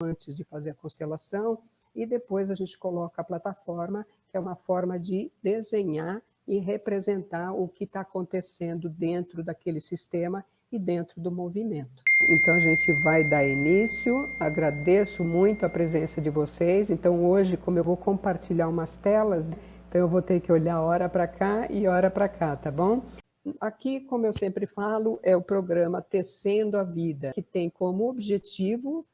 antes de fazer a constelação, e depois a gente coloca a plataforma, que é uma forma de desenhar e representar o que está acontecendo dentro daquele sistema e dentro do movimento. Então a gente vai dar início, agradeço muito a presença de vocês. Então hoje, como eu vou compartilhar umas telas, então eu vou ter que olhar hora para cá e hora para cá, tá bom? Aqui, como eu sempre falo, é o programa Tecendo a Vida, que tem como objetivo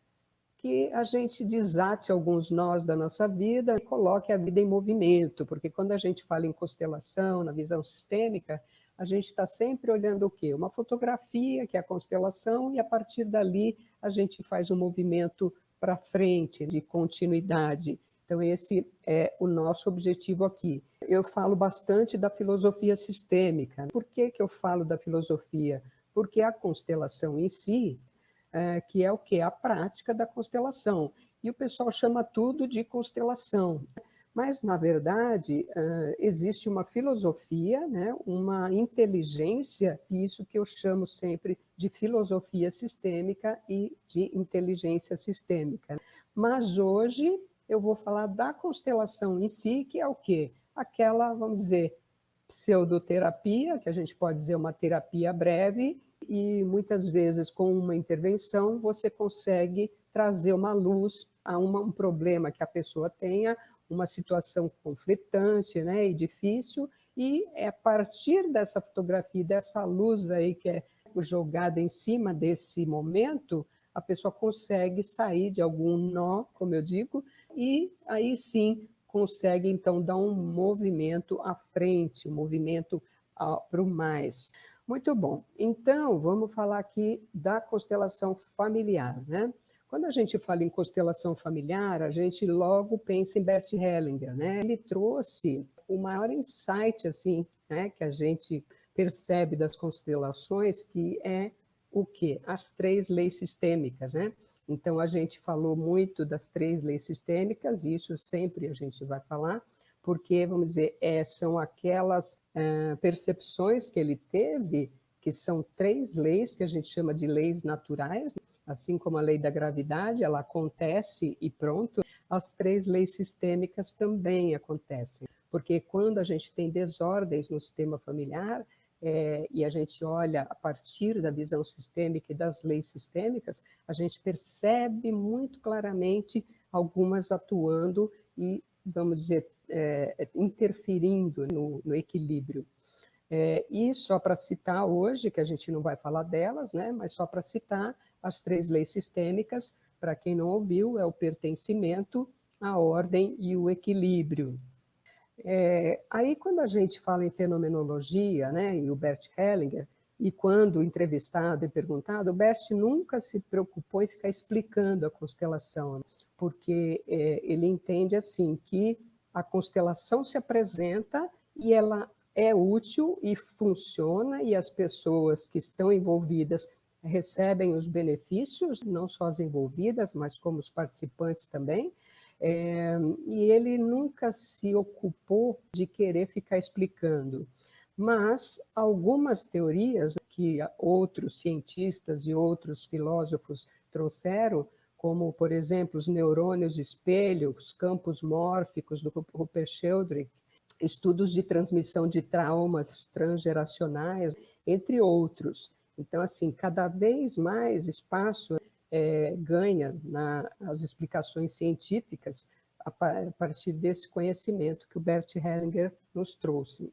que a gente desate alguns nós da nossa vida e coloque a vida em movimento, porque quando a gente fala em constelação, na visão sistêmica, a gente está sempre olhando o quê? Uma fotografia, que é a constelação, e a partir dali a gente faz um movimento para frente, de continuidade. Então esse é o nosso objetivo aqui. Eu falo bastante da filosofia sistêmica. Por que eu falo da filosofia? Porque a constelação em si, que é o quê? A prática da constelação. E o pessoal chama tudo de constelação. Mas, na verdade, existe uma filosofia, né, uma inteligência, isso que eu chamo sempre de filosofia sistêmica e de inteligência sistêmica. Mas hoje eu vou falar da constelação em si, que é o quê? Aquela, vamos dizer, pseudoterapia, que a gente pode dizer uma terapia breve, e muitas vezes com uma intervenção você consegue trazer uma luz a um problema que a pessoa tenha, uma situação conflitante, né, e difícil, e é a partir dessa fotografia, dessa luz aí que é jogada em cima desse momento, a pessoa consegue sair de algum nó, como eu digo, e aí sim consegue então dar um movimento à frente, um movimento para o mais. Muito bom. Então, vamos falar aqui da constelação familiar, né? Quando a gente fala em constelação familiar, a gente logo pensa em Bert Hellinger, né? Ele trouxe o maior insight, assim, né, que a gente percebe das constelações, que é o quê? As 3 leis sistêmicas, né? Então, a gente falou muito das 3 leis sistêmicas, e isso sempre a gente vai falar, porque, vamos dizer, são aquelas percepções que ele teve, que são 3 leis que a gente chama de leis naturais, assim como a lei da gravidade, ela acontece e pronto, as 3 leis sistêmicas também acontecem, porque quando a gente tem desordens no sistema familiar, e a gente olha a partir da visão sistêmica e das leis sistêmicas, a gente percebe muito claramente algumas atuando e, vamos dizer, interferindo no equilíbrio. E só para citar hoje, que a gente não vai falar delas, né, mas só para citar as 3 leis sistêmicas, para quem não ouviu, é o pertencimento, a ordem e o equilíbrio. Aí, quando a gente fala em fenomenologia, né, e o Bert Hellinger, e quando entrevistado e perguntado, o Bert nunca se preocupou em ficar explicando a constelação, porque ele entende assim que a constelação se apresenta e ela é útil e funciona, e as pessoas que estão envolvidas recebem os benefícios, não só as envolvidas, mas como os participantes também. E ele nunca se ocupou de querer ficar explicando. Mas algumas teorias que outros cientistas e outros filósofos trouxeram, como, por exemplo, os neurônios espelho, os campos mórficos do Rupert Sheldrake, estudos de transmissão de traumas transgeracionais, entre outros. Então, assim, cada vez mais espaço ganha nas explicações científicas a partir desse conhecimento que o Bert Hellinger nos trouxe.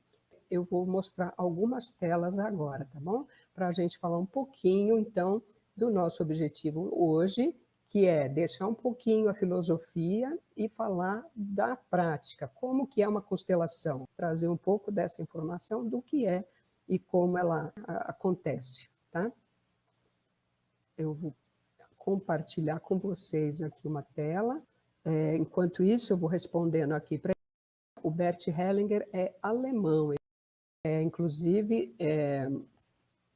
Eu vou mostrar algumas telas agora, tá bom? Para a gente falar um pouquinho, então, do nosso objetivo hoje, que é deixar um pouquinho a filosofia e falar da prática, como que é uma constelação, trazer um pouco dessa informação do que é e como ela acontece, tá? Eu vou compartilhar com vocês aqui uma tela. Enquanto isso, eu vou respondendo aqui para o Bert Hellinger é alemão, inclusive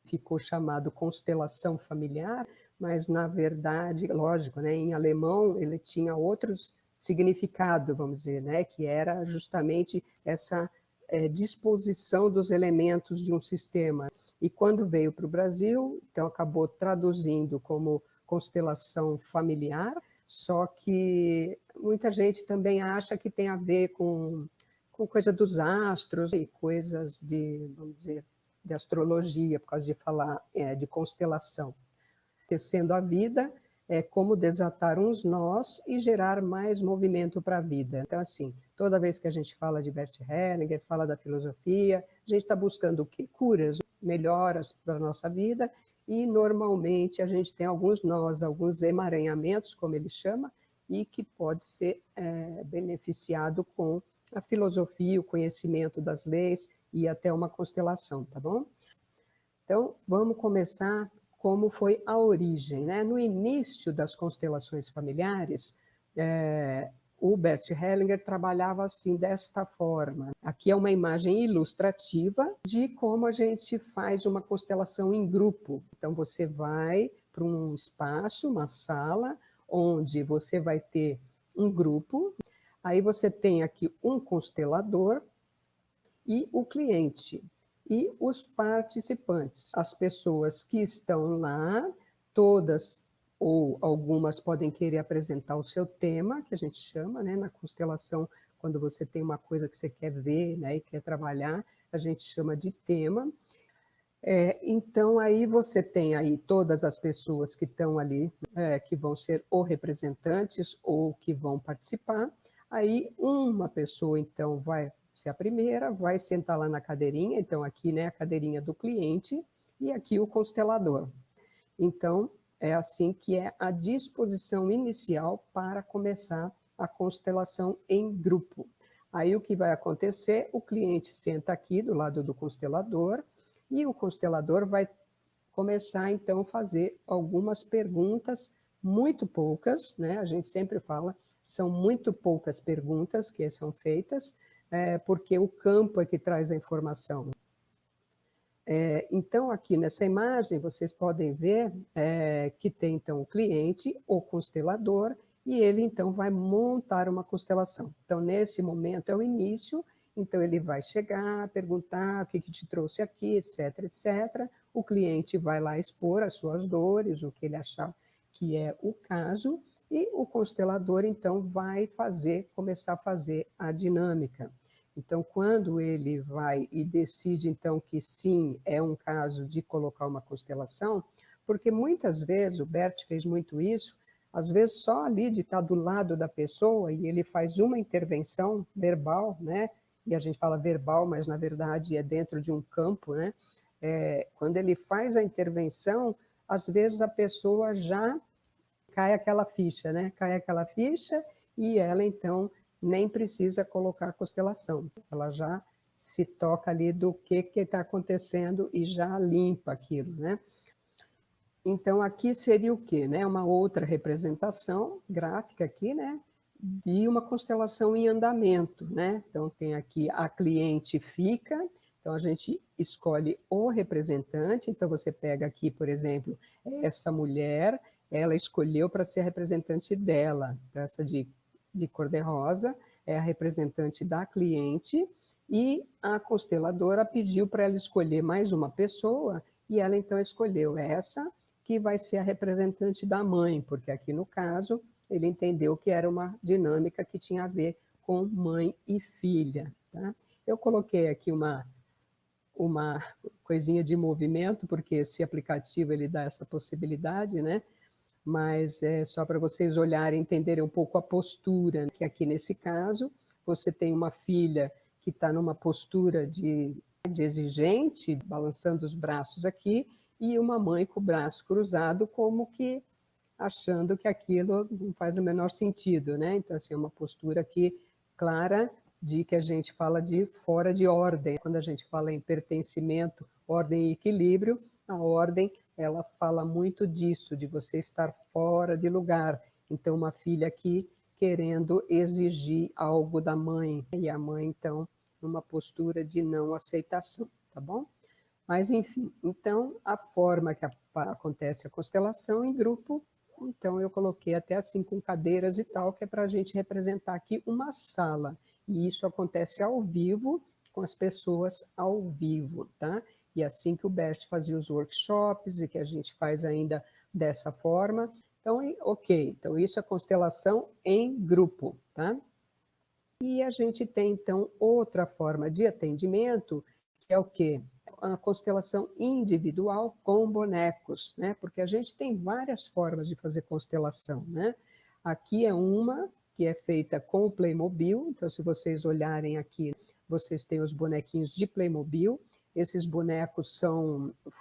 ficou chamado constelação familiar, mas na verdade, lógico, né, em alemão ele tinha outros significado, vamos dizer, né, que era justamente essa disposição dos elementos de um sistema. E quando veio para o Brasil, então acabou traduzindo como constelação familiar, Só que muita gente também acha que tem a ver com coisa dos astros e coisas de, vamos dizer, de astrologia, por causa de falar de constelação. Tecendo a vida é como desatar uns nós e gerar mais movimento para a vida. Então, assim, toda vez que a gente fala de Bert Hellinger, fala da filosofia, a gente está buscando o quê? Curas, melhoras para a nossa vida, e normalmente a gente tem alguns nós, alguns emaranhamentos, como ele chama, e que pode ser beneficiado com a filosofia, o conhecimento das leis e até uma constelação, tá bom? Então, vamos começar como foi a origem, né? No início das constelações familiares, o Bert Hellinger trabalhava assim, desta forma. Aqui é uma imagem ilustrativa de como a gente faz uma constelação em grupo. Então, você vai para um espaço, uma sala, onde você vai ter um grupo, aí você tem aqui um constelador e o cliente e os participantes, as pessoas que estão lá, todas ou algumas podem querer apresentar o seu tema, que a gente chama, né, na constelação, quando você tem uma coisa que você quer ver, né, e quer trabalhar, a gente chama de tema. Então, aí você tem aí todas as pessoas que estão ali, que vão ser ou representantes ou que vão participar. Aí uma pessoa, então, vai ser a primeira, vai sentar lá na cadeirinha, então aqui, né, a cadeirinha do cliente, e aqui o constelador. Então, é assim que é a disposição inicial para começar a constelação em grupo. Aí o que vai acontecer? O cliente senta aqui do lado do constelador, e o constelador vai começar, então, a fazer algumas perguntas, muito poucas, né? A gente sempre fala, são muito poucas perguntas que são feitas, porque o campo é que traz a informação. Então, aqui nessa imagem, vocês podem ver que tem, então, o cliente, o constelador, e ele, então, vai montar uma constelação. Então, nesse momento, é o início, então ele vai chegar, perguntar o que te trouxe aqui, etc, etc. O cliente vai lá expor as suas dores, o que ele achar que é o caso, e o constelador, então, vai começar a fazer a dinâmica. Então, quando ele vai e decide, então, que sim, é um caso de colocar uma constelação, porque muitas vezes, o Bert fez muito isso, às vezes só ali de estar do lado da pessoa e ele faz uma intervenção verbal, né? E a gente fala verbal, mas na verdade é dentro de um campo, né? Quando ele faz a intervenção, às vezes a pessoa já cai aquela ficha, né? Cai aquela ficha e ela, então, nem precisa colocar a constelação. Ela já se toca ali do que está acontecendo e já limpa aquilo, né? Então, aqui seria o quê? Né? Uma outra representação gráfica aqui, né? De uma constelação em andamento, né? Então, tem aqui a cliente fica, então a gente escolhe o representante, então você pega aqui, por exemplo, essa mulher, ela escolheu para ser a representante dela, essa de cor-de-rosa, é a representante da cliente, e a consteladora pediu para ela escolher mais uma pessoa, e ela então escolheu essa, que vai ser a representante da mãe, porque aqui no caso ele entendeu que era uma dinâmica que tinha a ver com mãe e filha. Tá? Eu coloquei aqui uma coisinha de movimento, porque esse aplicativo ele dá essa possibilidade, né? Mas é só para vocês olharem e entenderem um pouco a postura, né? Que aqui nesse caso você tem uma filha que está numa postura de exigente, balançando os braços aqui, e uma mãe com o braço cruzado, como que achando que aquilo não faz o menor sentido, né? Então, assim, é uma postura aqui clara de que a gente fala de fora de ordem. Quando a gente fala em pertencimento, ordem e equilíbrio, a ordem, ela fala muito disso, de você estar fora de lugar. Então, uma filha aqui querendo exigir algo da mãe, e a mãe, então, numa postura de não aceitação, tá bom? Mas, enfim, então, a forma que acontece a constelação em grupo, então eu coloquei até assim com cadeiras e tal, que é para a gente representar aqui uma sala. E isso acontece ao vivo, com as pessoas ao vivo, tá? E assim que o Bert fazia os workshops e que a gente faz ainda dessa forma. Então, ok, então isso é constelação em grupo, tá? E a gente tem, então, outra forma de atendimento, que é o quê? A constelação individual com bonecos, né? Porque a gente tem várias formas de fazer constelação, né? Aqui é uma que é feita com o Playmobil, então se vocês olharem aqui, vocês têm os bonequinhos de Playmobil. Esses bonecos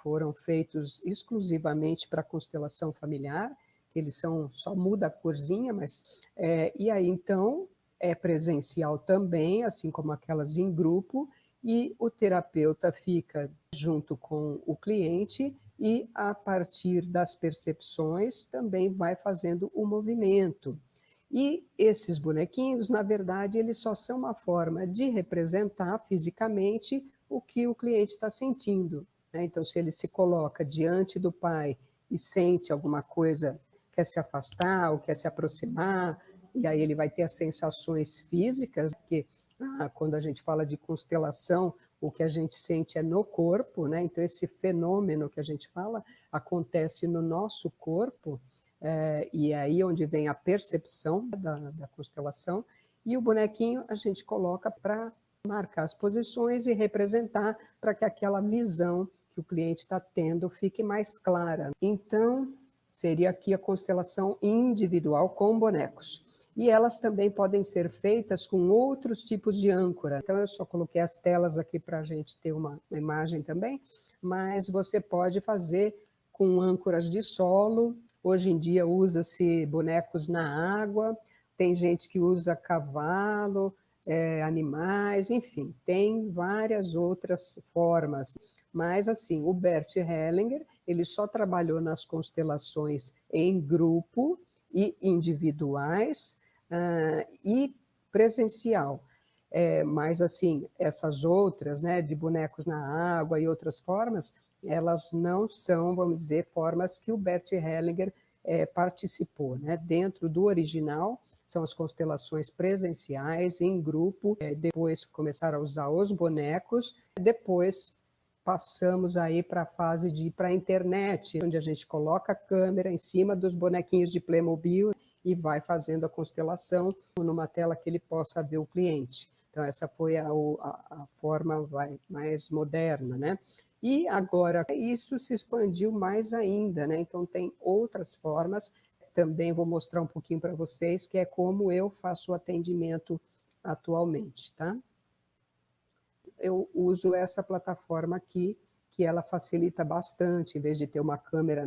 foram feitos exclusivamente para constelação familiar, que eles só muda a corzinha, mas e aí então é presencial também, assim como aquelas em grupo, e o terapeuta fica junto com o cliente e, a partir das percepções, também vai fazendo o movimento. E esses bonequinhos, na verdade, eles só são uma forma de representar fisicamente o que o cliente está sentindo, né? Então, se ele se coloca diante do pai e sente alguma coisa, quer se afastar ou quer se aproximar, e aí ele vai ter as sensações físicas, porque quando a gente fala de constelação, o que a gente sente é no corpo, né? Então esse fenômeno que a gente fala acontece no nosso corpo, e é aí onde vem a percepção da constelação, e o bonequinho a gente coloca para marcar as posições e representar para que aquela visão que o cliente está tendo fique mais clara. Então, seria aqui a constelação individual com bonecos. E elas também podem ser feitas com outros tipos de âncora. Então, eu só coloquei as telas aqui para a gente ter uma imagem também, mas você pode fazer com âncoras de solo. Hoje em dia usa-se bonecos na água, tem gente que usa cavalo, animais, enfim, tem várias outras formas. Mas, assim, o Bert Hellinger, ele só trabalhou nas constelações em grupo e individuais, e presencial. Mas, assim, essas outras, né, de bonecos na água e outras formas, elas não são, vamos dizer, formas que o Bert Hellinger participou, né? Dentro do original, são as constelações presenciais, em grupo, depois começaram a usar os bonecos, depois passamos aí para a fase de ir para a internet, onde a gente coloca a câmera em cima dos bonequinhos de Playmobil e vai fazendo a constelação numa tela que ele possa ver o cliente. Então, essa foi a forma mais moderna, né? E agora, isso se expandiu mais ainda, né? Então, tem outras formas, também vou mostrar um pouquinho para vocês, que é como eu faço o atendimento atualmente, tá? Eu uso essa plataforma aqui, que ela facilita bastante, em vez de ter uma câmera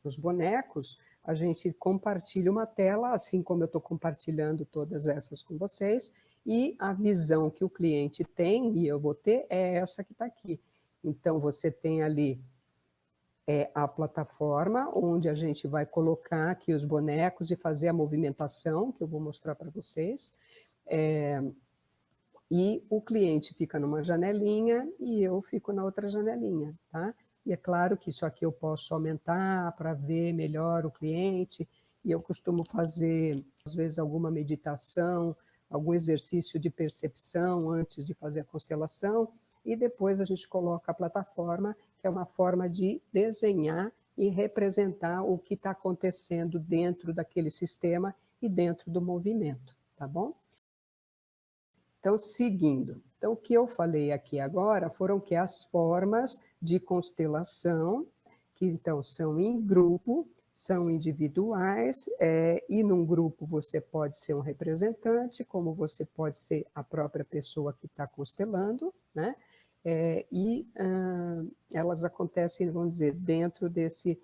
nos bonecos, a gente compartilha uma tela, assim como eu estou compartilhando todas essas com vocês, e a visão que o cliente tem, e eu vou ter, é essa que está aqui. Então, você tem ali a plataforma, onde a gente vai colocar aqui os bonecos e fazer a movimentação, que eu vou mostrar para vocês. E o cliente fica numa janelinha e eu fico na outra janelinha, tá? E é claro que isso aqui eu posso aumentar para ver melhor o cliente, e eu costumo fazer, às vezes, alguma meditação, algum exercício de percepção antes de fazer a constelação, e depois a gente coloca a plataforma, que é uma forma de desenhar e representar o que está acontecendo dentro daquele sistema e dentro do movimento, tá bom? Então, seguindo. Então, o que eu falei aqui agora foram que as formas de constelação, que então são em grupo, são individuais, e num grupo você pode ser um representante, como você pode ser a própria pessoa que está constelando, né? Elas acontecem, vamos dizer, dentro desse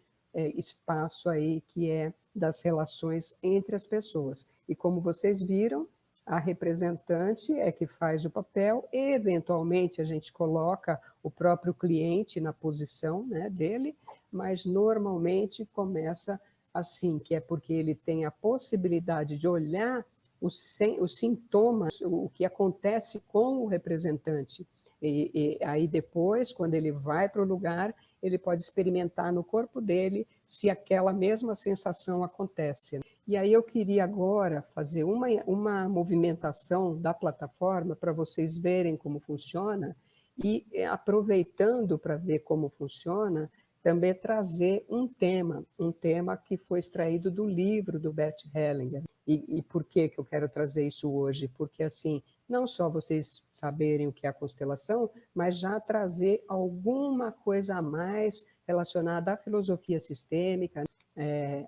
espaço aí que é das relações entre as pessoas. E como vocês viram, a representante é que faz o papel, e eventualmente a gente coloca o próprio cliente na posição, né, dele, mas normalmente começa assim, que é porque ele tem a possibilidade de olhar os sintomas, o que acontece com o representante. E aí depois, quando ele vai para o lugar, ele pode experimentar no corpo dele se aquela mesma sensação acontece. E aí eu queria agora fazer uma movimentação da plataforma para vocês verem como funciona, e aproveitando para ver como funciona, também trazer um tema que foi extraído do livro do Bert Hellinger. E por que eu quero trazer isso hoje? Porque, assim, não só vocês saberem o que é a constelação, mas já trazer alguma coisa a mais relacionada à filosofia sistêmica,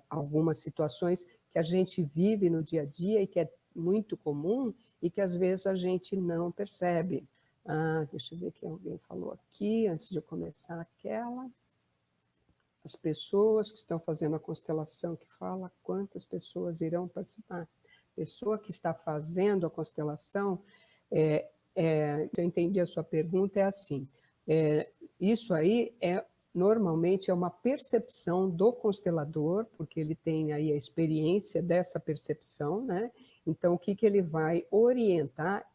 algumas situações que a gente vive no dia a dia e que é muito comum e que às vezes a gente não percebe. Deixa eu ver o que alguém falou aqui, antes de eu começar aquela. As pessoas que estão fazendo a constelação, que fala quantas pessoas irão participar. Pessoa que está fazendo a constelação, se eu entendi a sua pergunta, é assim, isso aí normalmente é uma percepção do constelador, porque ele tem aí a experiência dessa percepção, né? Então, o que ele vai orientar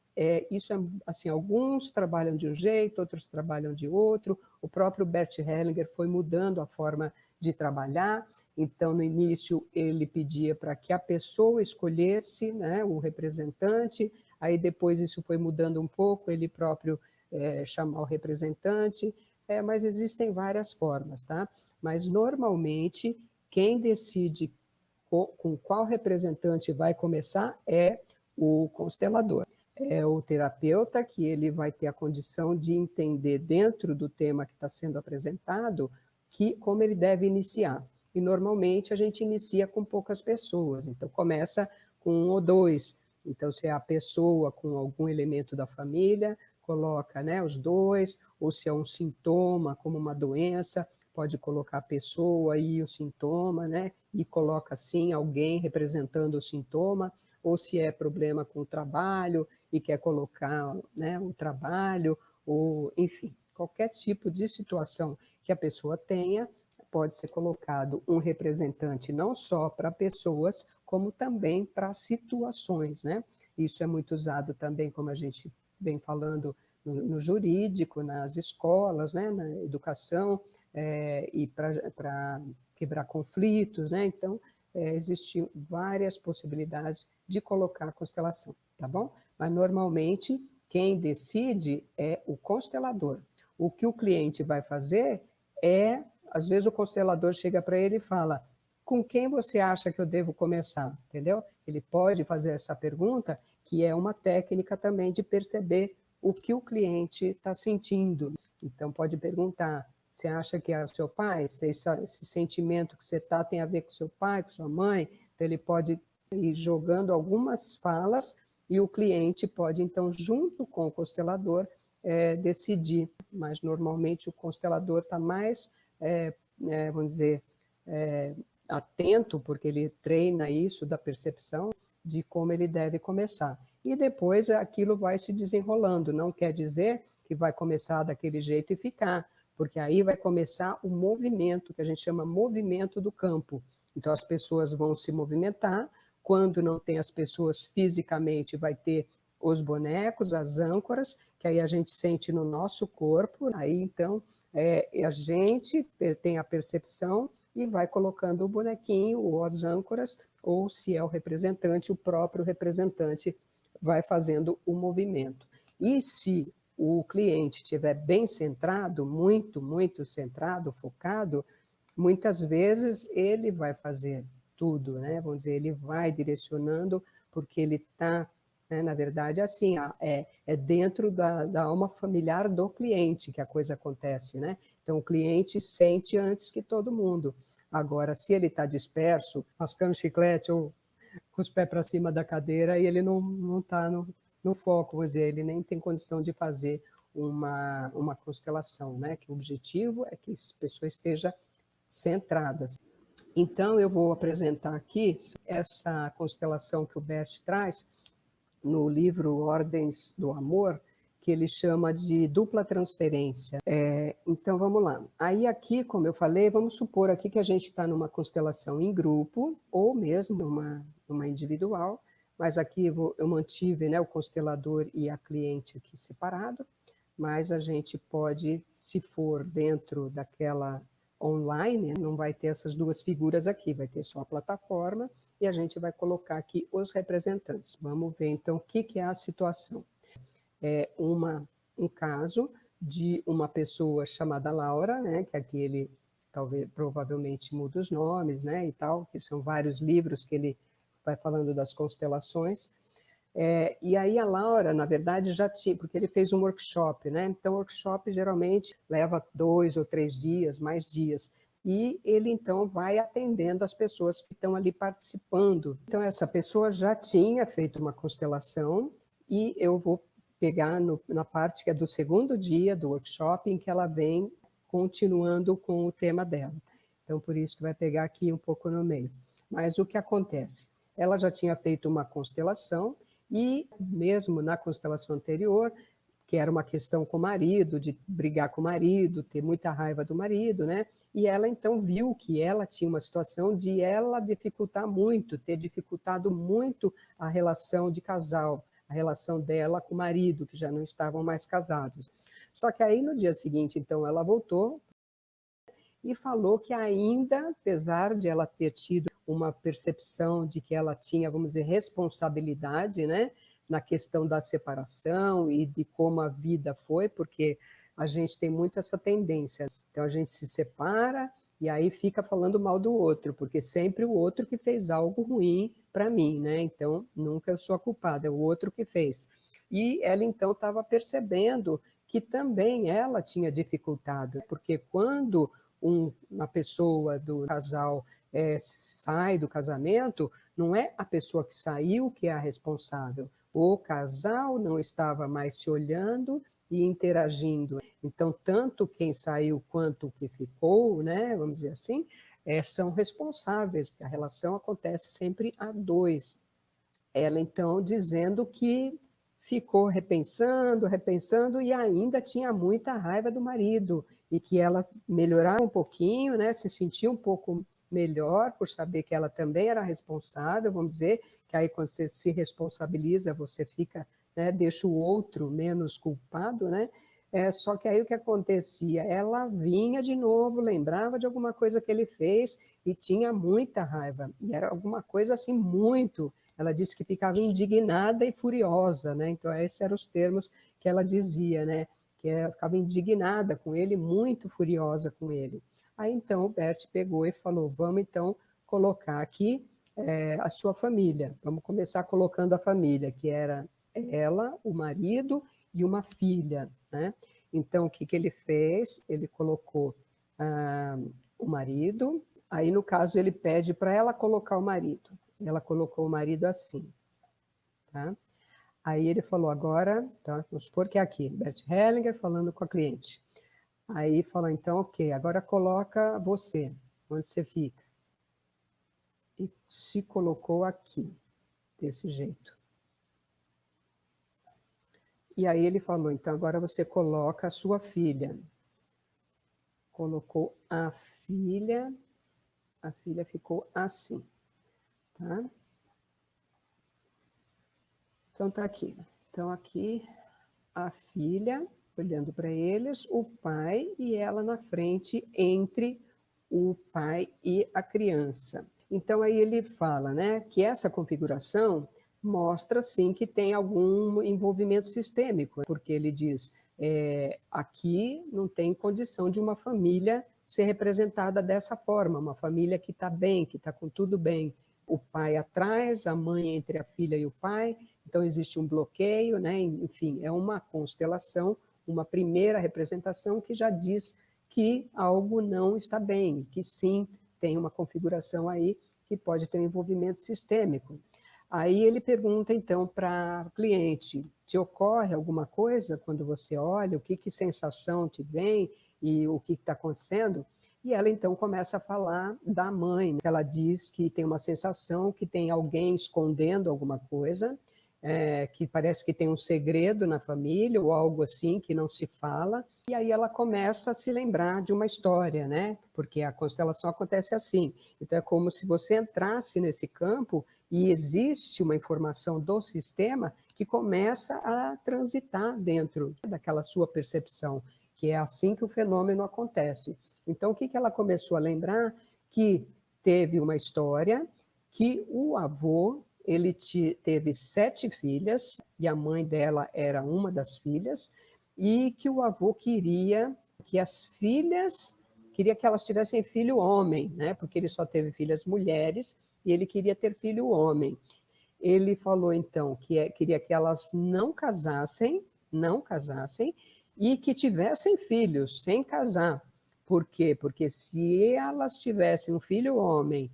isso assim, alguns trabalham de um jeito, outros trabalham de outro. O próprio Bert Hellinger foi mudando a forma de trabalhar. Então, no início, ele pedia para que a pessoa escolhesse, né, o representante. Aí, depois, isso foi mudando um pouco, ele próprio chamar o representante. Mas existem várias formas, tá? Mas, normalmente, quem decide com qual representante vai começar é o constelador. É o terapeuta que ele vai ter a condição de entender dentro do tema que está sendo apresentado como ele deve iniciar. E normalmente a gente inicia com poucas pessoas, então começa com um ou dois. Então, se é a pessoa com algum elemento da família, coloca, né, os dois, ou se é um sintoma, como uma doença, pode colocar a pessoa e o sintoma, né, e coloca assim alguém representando o sintoma, ou se é problema com o trabalho e quer colocar, né, o trabalho, ou enfim, qualquer tipo de situação que a pessoa tenha, pode ser colocado um representante não só para pessoas, como também para situações, né? Isso é muito usado também, como a gente vem falando, no jurídico, nas escolas, né, na educação, e para quebrar conflitos, né? Então, existem várias possibilidades de colocar a constelação, tá bom? Mas, normalmente, quem decide é o constelador. O que o cliente vai fazer às vezes o constelador chega para ele e fala, com quem você acha que eu devo começar? Entendeu? Ele pode fazer essa pergunta, que é uma técnica também de perceber o que o cliente está sentindo. Então, pode perguntar, você acha que é o seu pai? Esse sentimento que você está tem a ver com seu pai, com sua mãe? Então, ele pode ir jogando algumas falas e o cliente pode, então, junto com o constelador, decidir. Mas, normalmente, o constelador está mais, vamos dizer, atento, porque ele treina isso da percepção de como ele deve começar. E depois aquilo vai se desenrolando. Não quer dizer que vai começar daquele jeito e ficar, porque aí vai começar o movimento, que a gente chama movimento do campo. Então, as pessoas vão se movimentar. Quando não tem as pessoas fisicamente, vai ter os bonecos, as âncoras, que aí a gente sente no nosso corpo. Aí, então, a gente tem a percepção e vai colocando o bonequinho ou as âncoras, ou se é o representante, o próprio representante vai fazendo o movimento. E se o cliente estiver bem centrado, muito centrado, focado, muitas vezes ele vai fazer tudo, né? Vamos dizer, ele vai direcionando, porque ele está, né, na verdade, assim, é dentro da alma familiar do cliente que a coisa acontece, né? Então, o cliente sente antes que todo mundo. Agora, se ele está disperso, mascando chiclete ou com os pés para cima da cadeira, e ele não está no foco, vamos dizer, ele nem tem condição de fazer uma constelação, né? Que o objetivo é que a pessoa esteja centrada. Então, eu vou apresentar aqui essa constelação que o Bert traz no livro Ordens do Amor, que ele chama de dupla transferência. Então, vamos lá. Aí aqui, como eu falei, vamos supor aqui que a gente está numa constelação em grupo, ou mesmo numa individual, mas aqui eu mantive, né, o constelador e a cliente aqui separado, mas a gente pode, se for dentro daquela online, não vai ter essas duas figuras aqui, vai ter só a plataforma e a gente vai colocar aqui os representantes. Vamos ver então o que é a situação. É um caso de uma pessoa chamada Laura, né, que aqui ele talvez, provavelmente muda os nomes, né, e tal, que são vários livros que ele vai falando das constelações. E aí a Laura, na verdade, já tinha, porque ele fez um workshop, né? Então, o workshop geralmente leva 2 ou 3 dias, mais dias. E ele, então, vai atendendo as pessoas que estão ali participando. Então, essa pessoa já tinha feito uma constelação e eu vou pegar na parte que é do segundo dia do workshop, em que ela vem continuando com o tema dela. Então, por isso que vai pegar aqui um pouco no meio. Mas o que acontece? Ela já tinha feito uma constelação e mesmo na constelação anterior, que era uma questão com o marido, de brigar com o marido, ter muita raiva do marido, né? E ela então viu que ela tinha uma situação de ela dificultar muito, ter dificultado muito a relação de casal, a relação dela com o marido, que já não estavam mais casados. Só que aí no dia seguinte, então, ela voltou e falou que ainda, apesar de ela ter tido uma percepção de que ela tinha, vamos dizer, responsabilidade, né, na questão da separação e de como a vida foi, porque a gente tem muito essa tendência. Então a gente se separa e aí fica falando mal do outro, porque sempre o outro que fez algo ruim para mim, né? Então nunca eu sou a culpada, é o outro que fez. E ela então estava percebendo que também ela tinha dificultado, porque quando uma pessoa do casal sai do casamento, não é a pessoa que saiu que é a responsável. O casal não estava mais se olhando e interagindo. Então, tanto quem saiu quanto o que ficou, né, vamos dizer assim, são responsáveis, porque a relação acontece sempre a dois. Ela, então, dizendo que ficou repensando, repensando e ainda tinha muita raiva do marido e que ela melhorava um pouquinho, né, se sentia um pouco melhor por saber que ela também era responsável, vamos dizer, que aí quando você se responsabiliza, você fica, né, deixa o outro menos culpado, né? Só que aí o que acontecia? Ela vinha de novo, lembrava de alguma coisa que ele fez e tinha muita raiva. E era alguma coisa assim muito. Ela disse que ficava indignada e furiosa, né? Então, esses eram os termos que ela dizia, né? Que ela ficava indignada com ele, muito furiosa com ele. Aí, então, o Bert pegou e falou, vamos, então, colocar aqui a sua família. Vamos começar colocando a família, que era ela, o marido e uma filha, né? Então, o que, que ele fez? Ele colocou o marido, aí, no caso, ele pede para ela colocar o marido. Ela colocou o marido assim, tá? Aí ele falou, agora, tá? Vamos supor que é aqui, Bert Hellinger falando com a cliente. Aí falou, então, ok, agora coloca você, onde você fica. E se colocou aqui, desse jeito. E aí ele falou, então agora você coloca a sua filha. Colocou a filha ficou assim, tá? Então tá aqui. Então aqui a filha olhando para eles, o pai e ela na frente entre o pai e a criança. Então aí ele fala, né, que essa configuração mostra sim que tem algum envolvimento sistêmico, porque ele diz aqui não tem condição de uma família ser representada dessa forma, uma família que está bem, que está com tudo bem. O pai atrás, a mãe entre a filha e o pai, então existe um bloqueio, né? Enfim, é uma constelação, uma primeira representação que já diz que algo não está bem, que sim, tem uma configuração aí que pode ter um envolvimento sistêmico. Aí ele pergunta então para o cliente, te ocorre alguma coisa quando você olha, o que sensação te vem e o que está acontecendo? E ela então começa a falar da mãe, né? Ela diz que tem uma sensação que tem alguém escondendo alguma coisa, que parece que tem um segredo na família ou algo assim que não se fala. E aí ela começa a se lembrar de uma história, né? Porque a constelação acontece assim. Então é como se você entrasse nesse campo e existe uma informação do sistema que começa a transitar dentro daquela sua percepção, que é assim que o fenômeno acontece. Então, o que ela começou a lembrar? Que teve uma história que o avô, ele teve 7 filhas, e a mãe dela era uma das filhas, e que o avô queria que as filhas queria que elas tivessem filho homem, né? Porque ele só teve filhas mulheres e ele queria ter filho homem. Ele falou, então, que queria que elas não casassem, e que tivessem filhos sem casar. Por quê? Porque se elas tivessem um filho homem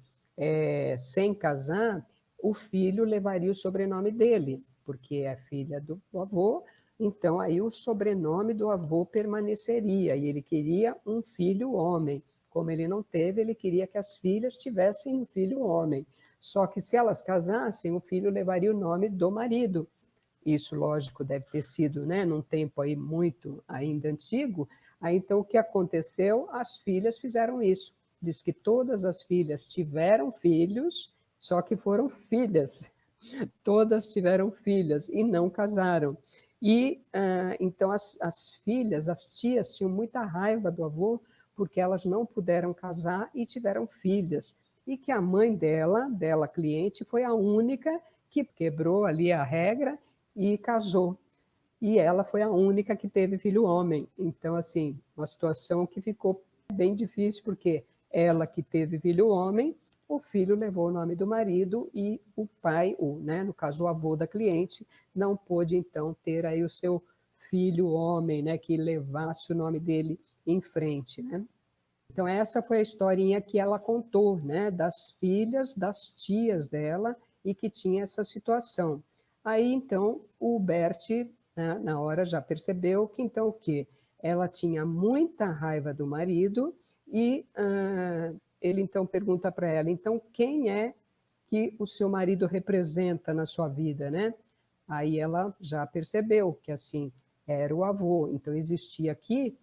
sem casar, o filho levaria o sobrenome dele, porque é filha do avô, então aí o sobrenome do avô permaneceria, e ele queria um filho homem. Como ele não teve, ele queria que as filhas tivessem um filho homem. Só que se elas casassem, o filho levaria o nome do marido. Isso, lógico, deve ter sido, né, num tempo aí muito ainda antigo. Aí, então, o que aconteceu? As filhas fizeram isso. Diz que todas as filhas tiveram filhos, só que foram filhas. Todas tiveram filhas e não casaram. E, então, as filhas, as tias, tinham muita raiva do avô, porque elas não puderam casar e tiveram filhas. E que a mãe dela cliente, foi a única que quebrou ali a regra e casou. E ela foi a única que teve filho homem. Então, assim, uma situação que ficou bem difícil, porque ela que teve filho homem, o filho levou o nome do marido e o pai, né, no caso o avô da cliente, não pôde então ter aí o seu filho homem, né, que levasse o nome dele em frente, né? Então essa foi a historinha que ela contou, né, das filhas, das tias dela e que tinha essa situação. Aí então o Bert, né, na hora já percebeu que então o quê? Ela tinha muita raiva do marido e ele então pergunta para ela, então quem é que o seu marido representa na sua vida, né? Aí ela já percebeu que assim era o avô. Então existia aqui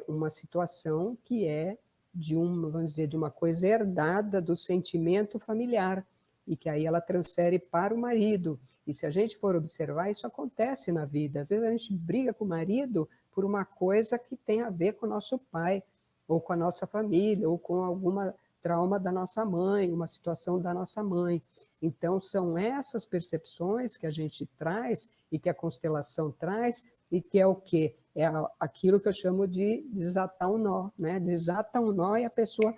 uma situação que é vamos dizer, de uma coisa herdada do sentimento familiar e que aí ela transfere para o marido. E se a gente for observar, isso acontece na vida. Às vezes a gente briga com o marido por uma coisa que tem a ver com o nosso pai, ou com a nossa família, ou com alguma trauma da nossa mãe, uma situação da nossa mãe. Então, são essas percepções que a gente traz e que a constelação traz, e que é o quê? É aquilo que eu chamo de desatar um nó, né? Desata um nó e a pessoa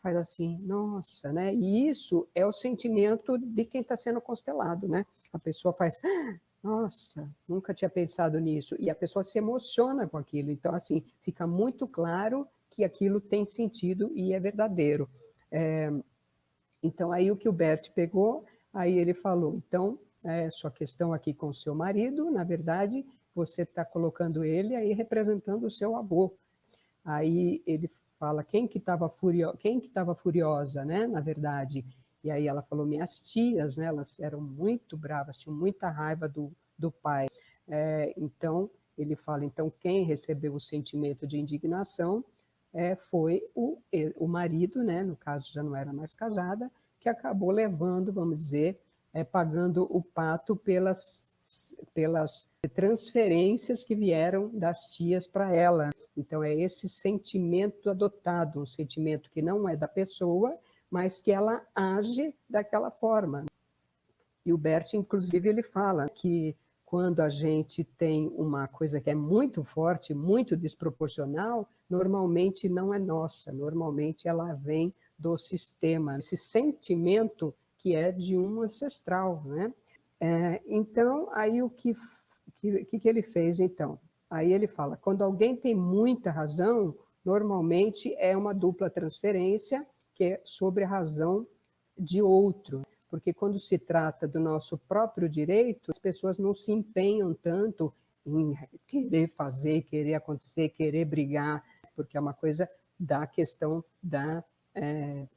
faz assim, nossa, né? E isso é o sentimento de quem está sendo constelado, né? A pessoa faz, nossa, nunca tinha pensado nisso. E a pessoa se emociona com aquilo. Então, assim, fica muito claro que aquilo tem sentido e é verdadeiro. Então, aí o que o Bert pegou, aí ele falou, então, sua questão aqui com o seu marido, na verdade, você está colocando ele aí representando o seu avô. Aí ele fala, quem que estava furiosa, né, na verdade? E aí ela falou, minhas tias, né, elas eram muito bravas, tinham muita raiva do pai. Então, ele fala, então, quem recebeu o sentimento de indignação foi o marido, né, no caso já não era mais casada, que acabou levando, vamos dizer, pagando o pato pelas transferências que vieram das tias para ela. Então, é esse sentimento adotado, um sentimento que não é da pessoa, mas que ela age daquela forma. E o Bert, inclusive, ele fala que quando a gente tem uma coisa que é muito forte, muito desproporcional, normalmente não é nossa, normalmente ela vem do sistema, esse sentimento que é de um ancestral, né? Então, aí o que ele fez, então? Aí ele fala, quando alguém tem muita razão, normalmente é uma dupla transferência, que é sobre a razão de outro. Porque quando se trata do nosso próprio direito, as pessoas não se empenham tanto em querer fazer, querer acontecer, querer brigar, porque é uma coisa da questão da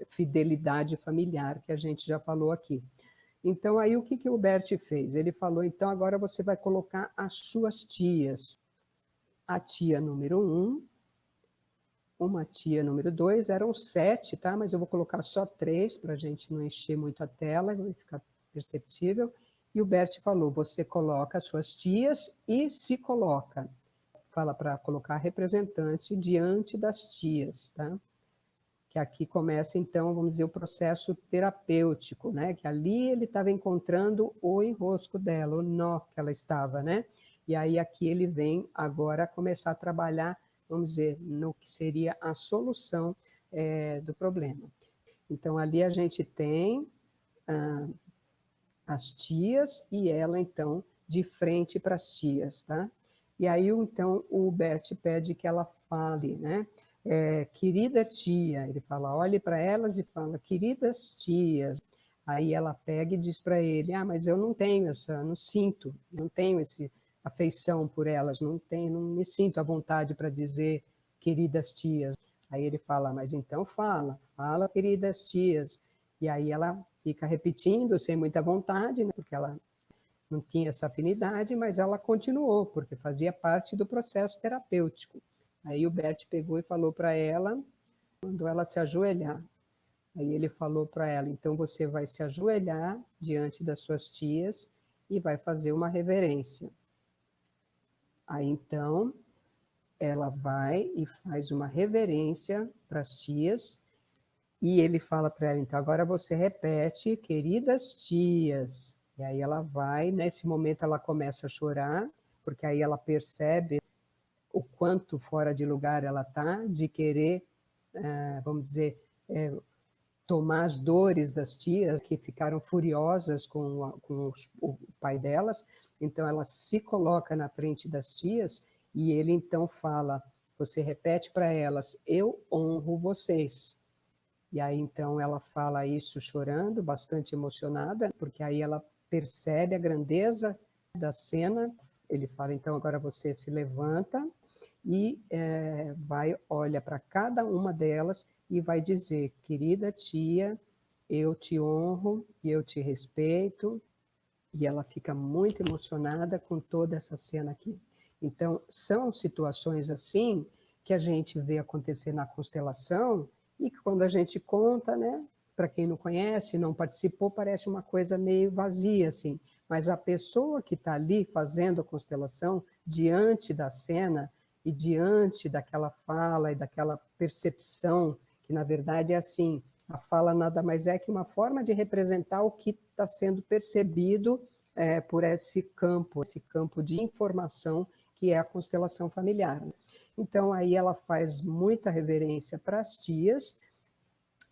fidelidade familiar, que a gente já falou aqui. Então, aí o que o Bert fez? Ele falou, então, agora você vai colocar as suas tias. A tia número 1, uma tia número 2, eram 7, tá? Mas eu vou colocar só 3, para a gente não encher muito a tela, vai ficar perceptível. E o Bert falou, você coloca as suas tias e se coloca. Fala para colocar representante diante das tias, tá? Que aqui começa, então, vamos dizer, o processo terapêutico, né? Que ali ele estava encontrando o enrosco dela, o nó que ela estava, né? E aí aqui ele vem agora começar a trabalhar vamos dizer, no que seria a solução do problema. Então, ali a gente tem as tias e ela, então, de frente para as tias, tá? E aí, então, o Bert pede que ela fale, né? Querida tia, ele fala, olhe para elas e fala, queridas tias. Aí ela pega e diz para ele, mas eu não tenho não sinto, não tenho essa afeição por elas, não me sinto à vontade para dizer queridas tias. Aí ele fala, mas então fala queridas tias. E aí ela fica repetindo sem muita vontade, né, porque ela não tinha essa afinidade, mas ela continuou, porque fazia parte do processo terapêutico. Aí o Bert pegou e falou para ela, mandou ela se ajoelhar. Aí ele falou para ela, então você vai se ajoelhar diante das suas tias e vai fazer uma reverência. Aí então ela vai e faz uma reverência para as tias e ele fala para ela, então agora você repete, queridas tias. E aí ela vai, nesse momento ela começa a chorar, porque aí ela percebe o quanto fora de lugar ela está, de querer, vamos dizer, tomar as dores das tias, que ficaram furiosas com o pai delas. Então ela se coloca na frente das tias e ele então fala, você repete para elas, eu honro vocês. E aí então ela fala isso chorando, bastante emocionada, porque aí ela percebe a grandeza da cena. Ele fala, então agora você se levanta e olha para cada uma delas e vai dizer, querida tia, eu te honro e eu te respeito. E ela fica muito emocionada com toda essa cena aqui. Então, são situações assim que a gente vê acontecer na constelação e que quando a gente conta, né, para quem não conhece, não participou, parece uma coisa meio vazia, assim. Mas a pessoa que está ali fazendo a constelação, diante da cena e diante daquela fala e daquela percepção, que na verdade é assim, a fala nada mais é que uma forma de representar o que está sendo percebido por esse campo de informação que é a constelação familiar. Então, aí ela faz muita reverência para as tias,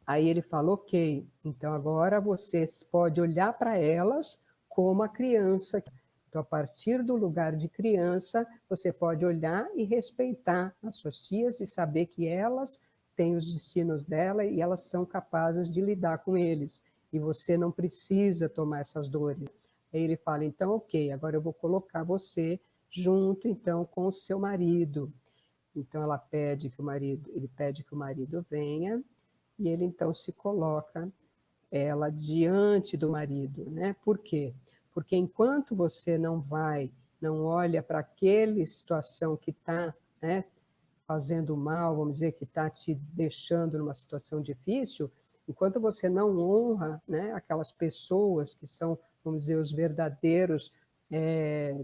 aí ele fala, ok, então agora você pode olhar para elas como a criança. Então, a partir do lugar de criança, você pode olhar e respeitar as suas tias e saber que elas têm os destinos dela e elas são capazes de lidar com eles. E você não precisa tomar essas dores. Aí ele fala, então, ok, agora eu vou colocar você junto, então, com o seu marido. Então, ele pede que o marido venha, e ele, então, se coloca ela diante do marido, né? Por quê? Porque enquanto você não olha para aquela situação que está, né, fazendo mal, vamos dizer, que está te deixando numa situação difícil, enquanto você não honra, né, aquelas pessoas que são, vamos dizer, os verdadeiros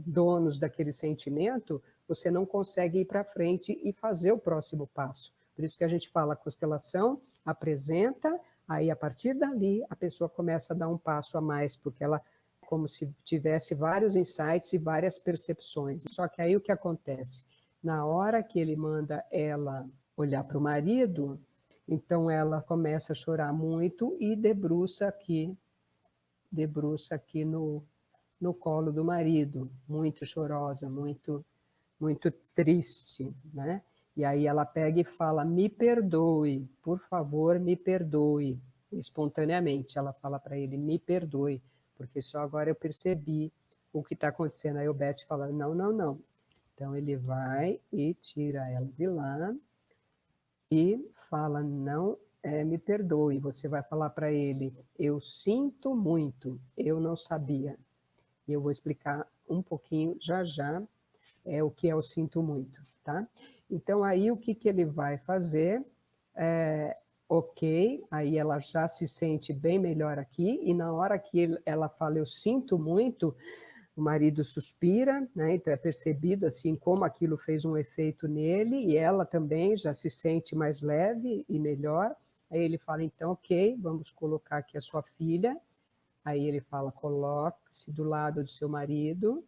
donos daquele sentimento, você não consegue ir para frente e fazer o próximo passo. Por isso que a gente fala, a constelação apresenta, aí a partir dali a pessoa começa a dar um passo a mais, porque ela como se tivesse vários insights e várias percepções. Só que aí o que acontece? Na hora que ele manda ela olhar para o marido, então ela começa a chorar muito e debruça aqui no colo do marido, muito chorosa, muito triste, né? E aí ela pega e fala, me perdoe, por favor, me perdoe. Espontaneamente ela fala para ele, me perdoe, porque só agora eu percebi o que está acontecendo. Aí o Bert fala, não, não, não. Então ele vai e tira ela de lá e fala, não, me perdoe. Você vai falar para ele, eu sinto muito, eu não sabia. E eu vou explicar um pouquinho já já o que é o sinto muito, tá? Então aí o que ele vai fazer? Ok, aí ela já se sente bem melhor aqui, e na hora que ela fala eu sinto muito, o marido suspira, né? Então é percebido assim como aquilo fez um efeito nele, e ela também já se sente mais leve e melhor. Aí ele fala, então, ok, vamos colocar aqui a sua filha. Aí ele fala, coloque-se do lado do seu marido,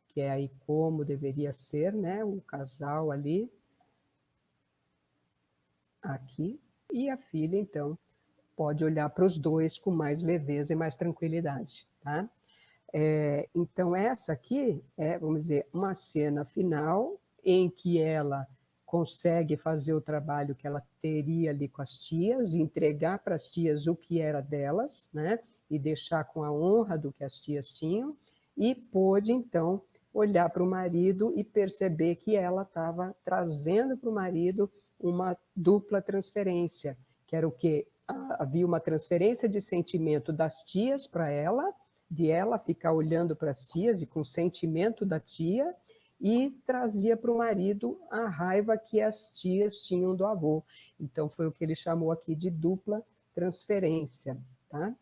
que é aí como deveria ser, né? O casal ali. aqui, e a filha, então, pode olhar para os dois com mais leveza e mais tranquilidade, tá? Então, essa aqui é, vamos dizer, uma cena final em que ela consegue fazer o trabalho que ela teria ali com as tias, entregar para as tias o que era delas, né? E deixar com a honra do que as tias tinham, e pôde, então, olhar para o marido e perceber que ela estava trazendo para o marido uma dupla transferência, que era o quê? Havia uma transferência de sentimento das tias para ela, de ela ficar olhando para as tias e com o sentimento da tia, e trazia para o marido a raiva que as tias tinham do avô. Então, foi o que ele chamou aqui de dupla transferência, tá?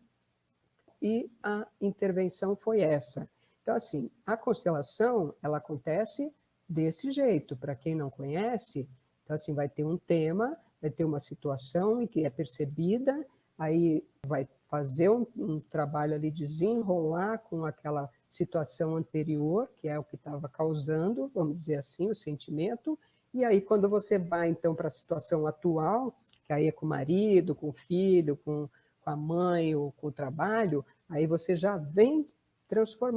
E a intervenção foi essa. Então, assim, a constelação, ela acontece desse jeito. Para quem não conhece, então, assim, vai ter um tema, vai ter uma situação em que é percebida, aí vai fazer um trabalho ali, desenrolar com aquela situação anterior, que é o que estava causando, vamos dizer assim, o sentimento, e aí quando você vai, então, para a situação atual, que aí é com o marido, com o filho, com a mãe ou com o trabalho, aí você já vem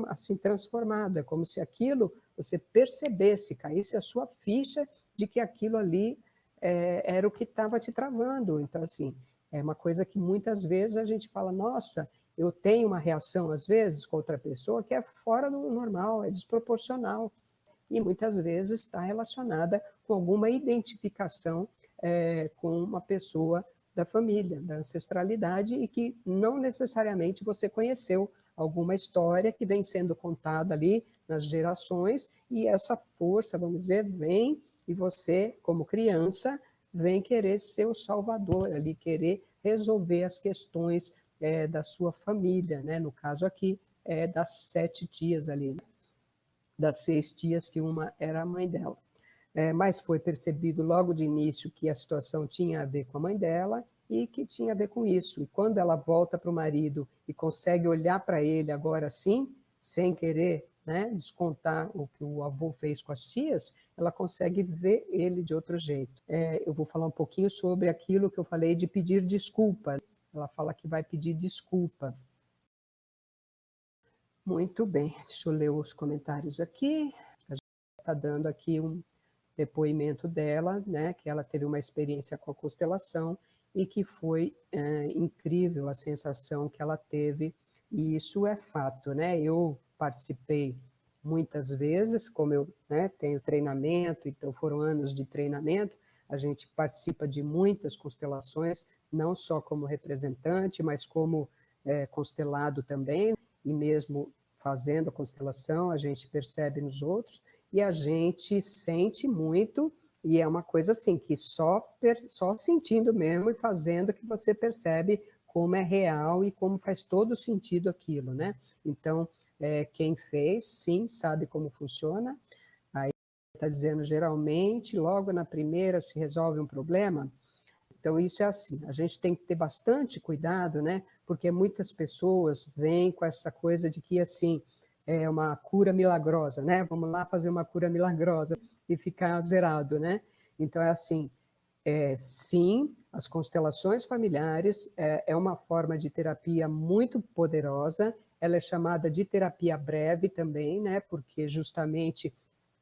assim, transformado. É como se aquilo, você percebesse, caísse a sua ficha de que aquilo ali era o que estava te travando. Então, assim, é uma coisa que muitas vezes a gente fala, nossa, eu tenho uma reação, às vezes, com outra pessoa que é fora do normal, é desproporcional. E muitas vezes está relacionada com alguma identificação com uma pessoa da família, da ancestralidade, e que não necessariamente você conheceu alguma história que vem sendo contada ali nas gerações, e essa força, vamos dizer, vem, e você, como criança, vem querer ser o salvador ali, querer resolver as questões da sua família, né? No caso aqui, das 7 tias ali, né? Das 6 tias, que uma era a mãe dela. Mas foi percebido logo de início que a situação tinha a ver com a mãe dela e que tinha a ver com isso. E quando ela volta para o marido e consegue olhar para ele agora sim, sem querer, né, descontar o que o avô fez com as tias, ela consegue ver ele de outro jeito. Eu vou falar um pouquinho sobre aquilo que eu falei de pedir desculpa. Ela fala que vai pedir desculpa. Muito bem, deixa eu ler os comentários aqui. A gente está dando aqui um depoimento dela, né, que ela teve uma experiência com a constelação e que foi incrível a sensação que ela teve, e isso é fato, né? Eu participei muitas vezes, como eu, né, tenho treinamento, então foram anos de treinamento, a gente participa de muitas constelações, não só como representante, mas como constelado também, e mesmo fazendo a constelação, a gente percebe nos outros, e a gente sente muito, e é uma coisa assim, que só sentindo mesmo e fazendo que você percebe como é real e como faz todo sentido aquilo, né? Então, quem fez, sim, sabe como funciona. Aí está dizendo, geralmente, logo na primeira se resolve um problema. Então, isso é assim, a gente tem que ter bastante cuidado, né? Porque muitas pessoas vêm com essa coisa de que, assim, é uma cura milagrosa, né? Vamos lá fazer uma cura milagrosa e ficar zerado, né? Então, é assim, sim, as constelações familiares é uma forma de terapia muito poderosa, ela é chamada de terapia breve também, né? Porque justamente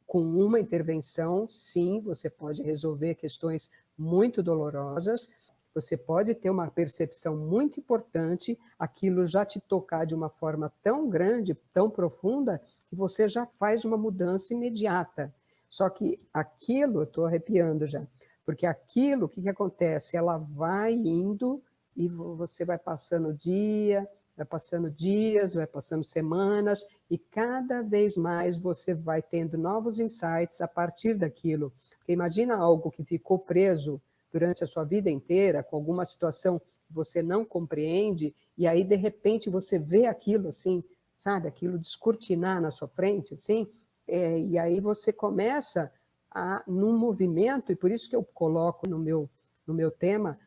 com uma intervenção, sim, você pode resolver questões muito dolorosas, você pode ter uma percepção muito importante, aquilo já te tocar de uma forma tão grande, tão profunda, que você já faz uma mudança imediata. Só que aquilo, eu estou arrepiando já, porque aquilo, o que acontece? Ela vai indo e você vai passando dia, vai passando dias, vai passando semanas, e cada vez mais você vai tendo novos insights a partir daquilo. Porque imagina algo que ficou preso durante a sua vida inteira, com alguma situação que você não compreende, e aí, de repente, você vê aquilo assim, sabe, aquilo descortinar na sua frente, assim, e aí você começa num movimento, e por isso que eu coloco no meu tema,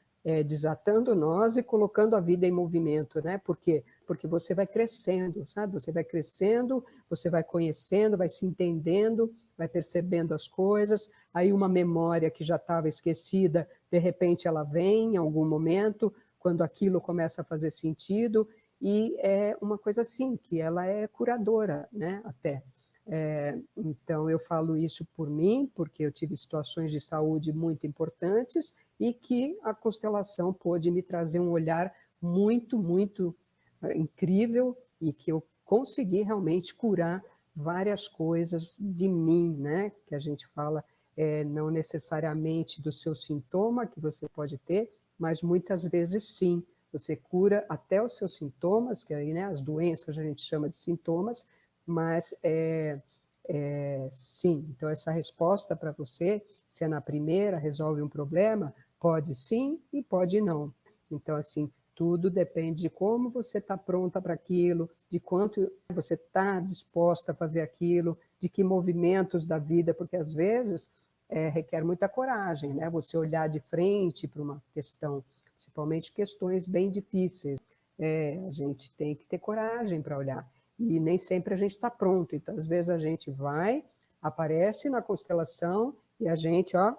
desatando nós e colocando a vida em movimento, né? Por quê? Porque você vai crescendo, sabe? Você vai crescendo, você vai conhecendo, vai se entendendo, vai percebendo as coisas, aí uma memória que já estava esquecida, de repente ela vem em algum momento, quando aquilo começa a fazer sentido, e é uma coisa assim, que ela é curadora, né, até. Então, eu falo isso por mim, porque eu tive situações de saúde muito importantes e que a constelação pôde me trazer um olhar muito, muito incrível e que eu consegui realmente curar várias coisas de mim, né? Que a gente fala não necessariamente do seu sintoma que você pode ter, mas muitas vezes sim, você cura até os seus sintomas, que aí, né, as doenças a gente chama de sintomas, mas sim, então essa resposta para você, se é na primeira, resolve um problema, pode sim e pode não. Então, assim, tudo depende de como você está pronta para aquilo, de quanto você está disposta a fazer aquilo, de que movimentos da vida, porque às vezes requer muita coragem, né? Você olhar de frente para uma questão, principalmente questões bem difíceis. A gente tem que ter coragem para olhar. E nem sempre a gente está pronto. Então, às vezes a gente vai, aparece na constelação e a gente, ó,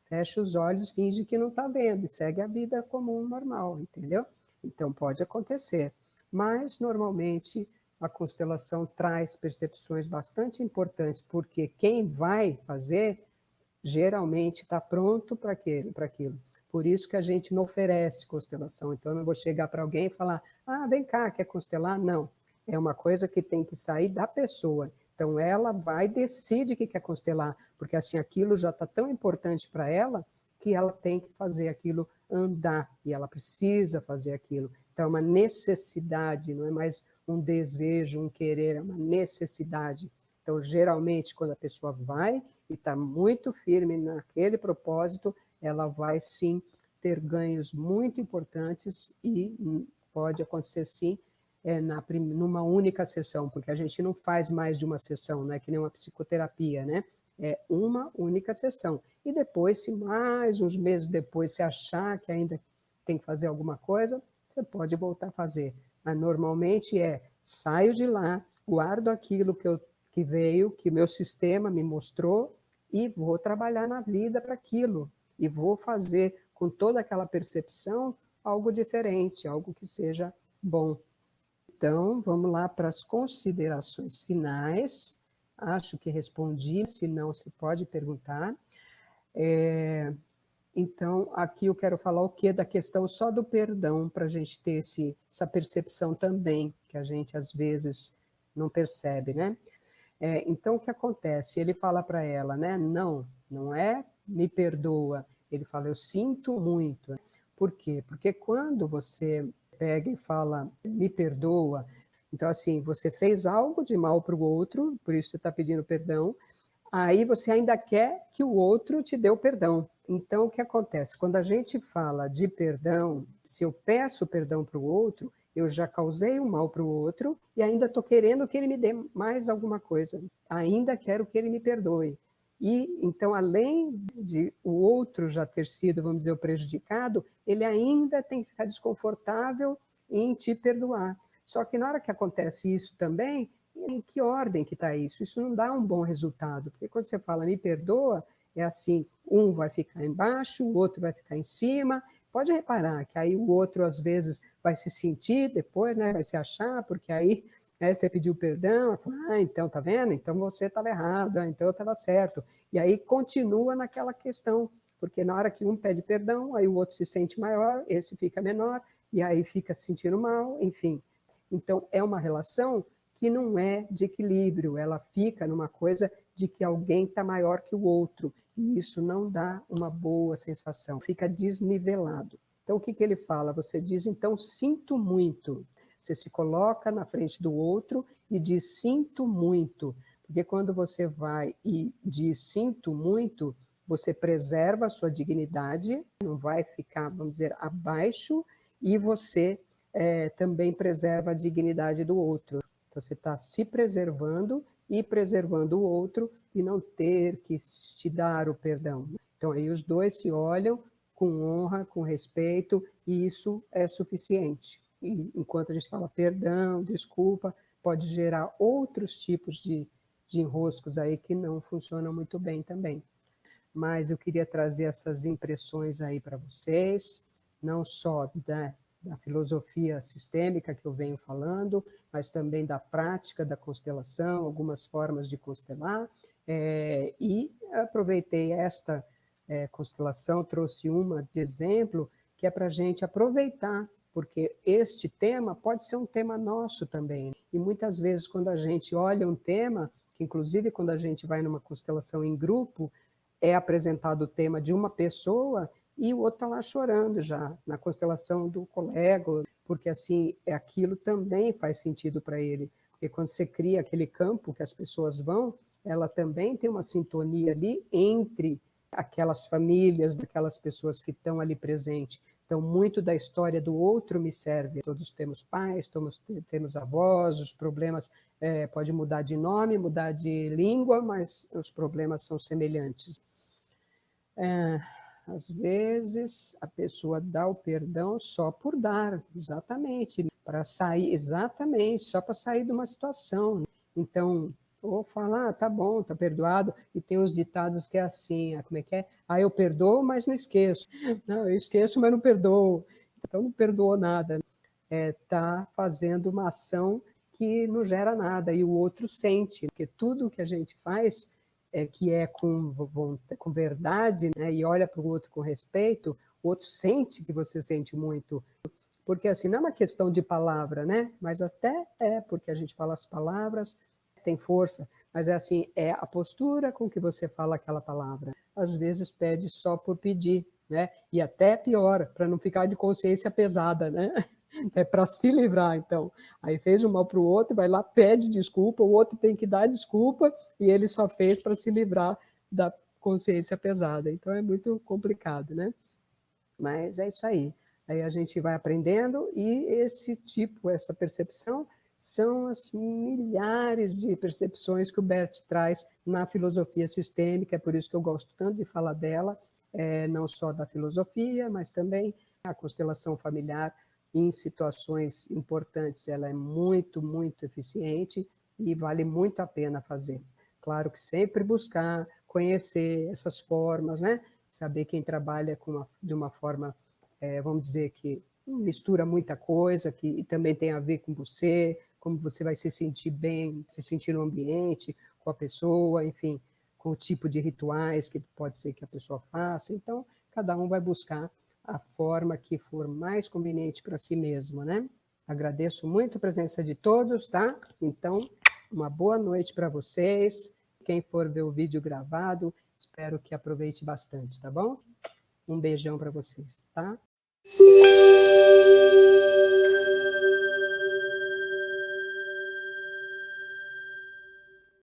fecha os olhos, finge que não está vendo e segue a vida comum, normal, entendeu? Então, pode acontecer. Mas, normalmente, a constelação traz percepções bastante importantes, porque quem vai fazer, geralmente está pronto para aquilo. Por isso que a gente não oferece constelação. Então, eu não vou chegar para alguém e falar, vem cá, quer constelar? Não. É uma coisa que tem que sair da pessoa. Então, ela vai, decide que quer constelar, porque assim, aquilo já está tão importante para ela, que ela tem que fazer aquilo andar, e ela precisa fazer aquilo. Então, é uma necessidade, não é mais um desejo, um querer, é uma necessidade. Então, geralmente, quando a pessoa vai e está muito firme naquele propósito, ela vai sim ter ganhos muito importantes e pode acontecer sim numa única sessão, porque a gente não faz mais de uma sessão, né, que nem uma psicoterapia, né? É uma única sessão. E depois, se mais uns meses depois você achar que ainda tem que fazer alguma coisa, você pode voltar a fazer. Mas normalmente saio de lá, guardo aquilo que veio, que meu sistema me mostrou, e vou trabalhar na vida para aquilo. E vou fazer com toda aquela percepção algo diferente, algo que seja bom. Então, vamos lá para as considerações finais. Acho que respondi, se não, você pode perguntar. Então, aqui eu quero falar o que da questão só do perdão, para a gente ter essa percepção também, que a gente às vezes não percebe, né? Então, o que acontece? Ele fala para ela, né? Não, não é me perdoa. Ele fala, eu sinto muito. Por quê? Porque quando você pega e fala, me perdoa, então, assim, você fez algo de mal para o outro, por isso você está pedindo perdão, aí você ainda quer que o outro te dê o perdão. Então, o que acontece? Quando a gente fala de perdão, se eu peço perdão para o outro, eu já causei um mal para o outro e ainda estou querendo que ele me dê mais alguma coisa. Ainda quero que ele me perdoe. E então, além de o outro já ter sido, vamos dizer, o prejudicado, ele ainda tem que ficar desconfortável em te perdoar. Só que na hora que acontece isso também, em que ordem que está isso? Isso não dá um bom resultado, porque quando você fala me perdoa, é assim, um vai ficar embaixo, o outro vai ficar em cima. Pode reparar que aí o outro às vezes vai se sentir depois, né, vai se achar, porque aí você pediu perdão, fala, então tá vendo? Então você estava errado, então eu estava certo. E aí continua naquela questão, porque na hora que um pede perdão, aí o outro se sente maior, esse fica menor, e aí fica se sentindo mal, enfim. Então é uma relação que não é de equilíbrio, ela fica numa coisa de que alguém está maior que o outro, e isso não dá uma boa sensação, fica desnivelado. Então, o que ele fala? Você diz, então, sinto muito. Você se coloca na frente do outro e diz, sinto muito. Porque quando você vai e diz, sinto muito, você preserva a sua dignidade, não vai ficar, vamos dizer, abaixo, e você também preserva a dignidade do outro. Então, você está se preservando e preservando o outro e não ter que te dar o perdão. Então, aí os dois se olham com honra, com respeito, e isso é suficiente. E enquanto a gente fala perdão, desculpa, pode gerar outros tipos de de enroscos aí que não funcionam muito bem também. Mas eu queria trazer essas impressões aí para vocês, não só da filosofia sistêmica que eu venho falando, mas também da prática da constelação, algumas formas de constelar, e aproveitei esta constelação, trouxe uma de exemplo, que é para a gente aproveitar, porque este tema pode ser um tema nosso também. E muitas vezes, quando a gente olha um tema, que inclusive quando a gente vai numa constelação em grupo, é apresentado o tema de uma pessoa e o outro está lá chorando já, na constelação do colega, porque assim, aquilo também faz sentido para ele. Porque quando você cria aquele campo que as pessoas vão, ela também tem uma sintonia ali entre aquelas famílias, daquelas pessoas que estão ali presentes. Então, muito da história do outro me serve. Todos temos pais, temos avós, os problemas pode mudar de nome, mudar de língua, mas os problemas são semelhantes. Às vezes, a pessoa dá o perdão só por dar, exatamente, para sair, exatamente, só para sair de uma situação. Então, ou falar, tá bom, tá perdoado, e tem uns ditados que é assim, como é que é? Eu perdoo, mas não esqueço. Não, eu esqueço, mas não perdoo. Então, não perdoou nada. Tá fazendo uma ação que não gera nada, e o outro sente, porque tudo que a gente faz que é com verdade, né, e olha para o outro com respeito, o outro sente que você sente muito. Porque assim, não é uma questão de palavra, né? Mas até porque a gente fala as palavras, tem força, mas é assim, é a postura com que você fala aquela palavra. Às vezes pede só por pedir, né? E até pior, para não ficar de consciência pesada, né? É para se livrar, então. Aí fez um mal para o outro, vai lá, pede desculpa, o outro tem que dar desculpa, e ele só fez para se livrar da consciência pesada. Então é muito complicado, né? Mas é isso aí. Aí a gente vai aprendendo, e essa percepção, são as milhares de percepções que o Bert traz na filosofia sistêmica, é por isso que eu gosto tanto de falar dela, não só da filosofia, mas também a constelação familiar. Em situações importantes, ela é muito, muito eficiente e vale muito a pena fazer. Claro que sempre buscar conhecer essas formas, né? Saber quem trabalha de uma forma, vamos dizer, que mistura muita coisa, que também tem a ver com você, como você vai se sentir bem, se sentir no ambiente, com a pessoa, enfim, com o tipo de rituais que pode ser que a pessoa faça. Então, cada um vai buscar a forma que for mais conveniente para si mesmo, né? Agradeço muito a presença de todos, tá? Então, uma boa noite para vocês. Quem for ver o vídeo gravado, espero que aproveite bastante, tá bom? Um beijão para vocês, tá?